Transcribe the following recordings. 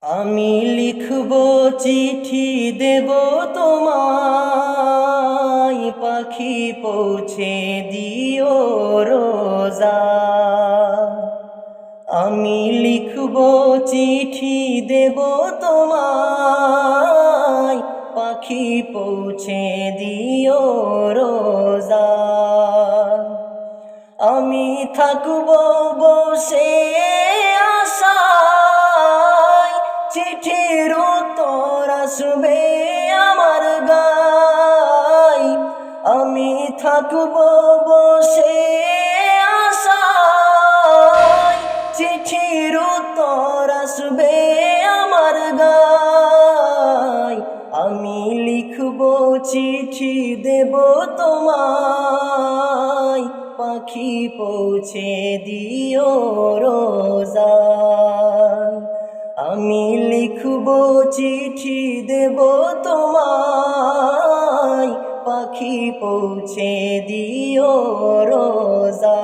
আমি লিখব চিঠি দেব তোমায়, পাখি পৌঁছে দিও রোজা। আমি লিখব চিঠি দেব তোমায়, পাখি পৌঁছে দিও রোজা। আমি থাকব বসে আশায়, চিঠির উত্তর আসবে আমার গায়। আমি থাকব বসে আশায়, চিঠির উত্তর আসবে আমার গায়। আমি লিখব চিঠি দেব তোমায়, পাখি পৌঁছে দিও রোজা। আমি লিখব চিঠি দেব তোমায়, পাখি পৌঁছে দিও রোজা।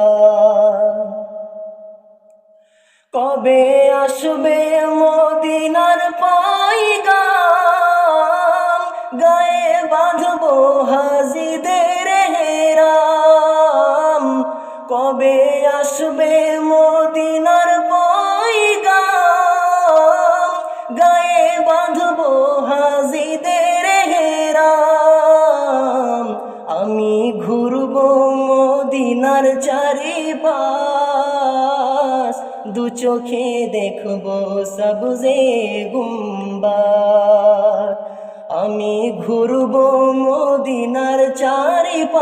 কবে আসবে মদিনার পয়গাম, গায়ে বাঁধব হাজিদের হেরাম। কবে আসবে মদিনার পয়গাম, গায়ে বাঁধব হাজিদের হেরাম। আমি ঘুরব মদিনার চারিপাশ, দু চোখে দেখব সবজে গুম্বাদ। আমি ঘুরব মদিনার চারিপাশ,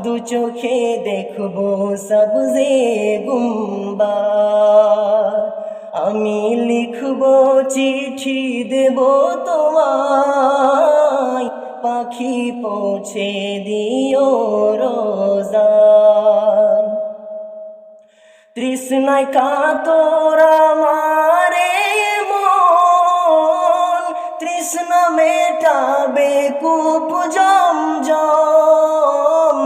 দু চোখে দেখব সবজে গুম্বাদ। আমি লিখব চিঠি দেব তোমায়, পাখি পৌঁছে দিও রোজা। তৃষ্ণায় কাতর আমারে মন, তৃষ্ণা মেটাবে কূপ জমজম।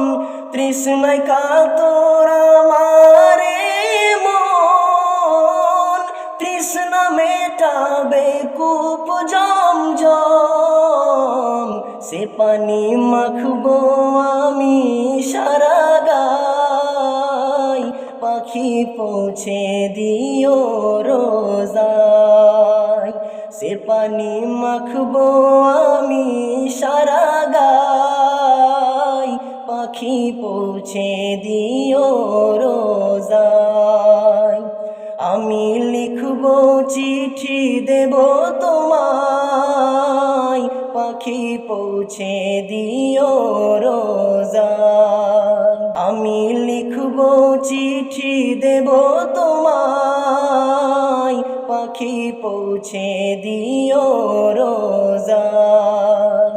তৃষ্ণায় কাতর আমারে মন, তৃষ্ণা মেটাবে কূপ জমজম। সে পানি মাখবো আমি সারা গায়, পাখি পৌঁছে দিও রোজায়। সে পানি মাখবো আমি সারা গায়, পাখি পৌঁছে দিও রোজায়। আমি লিখব চিঠি দেব তোমায়, পাখি পৌঁছে দিও রোজায়। আমি লিখব চিঠি দেব তোমায়, পাখি পৌঁছে দিও রোজায়।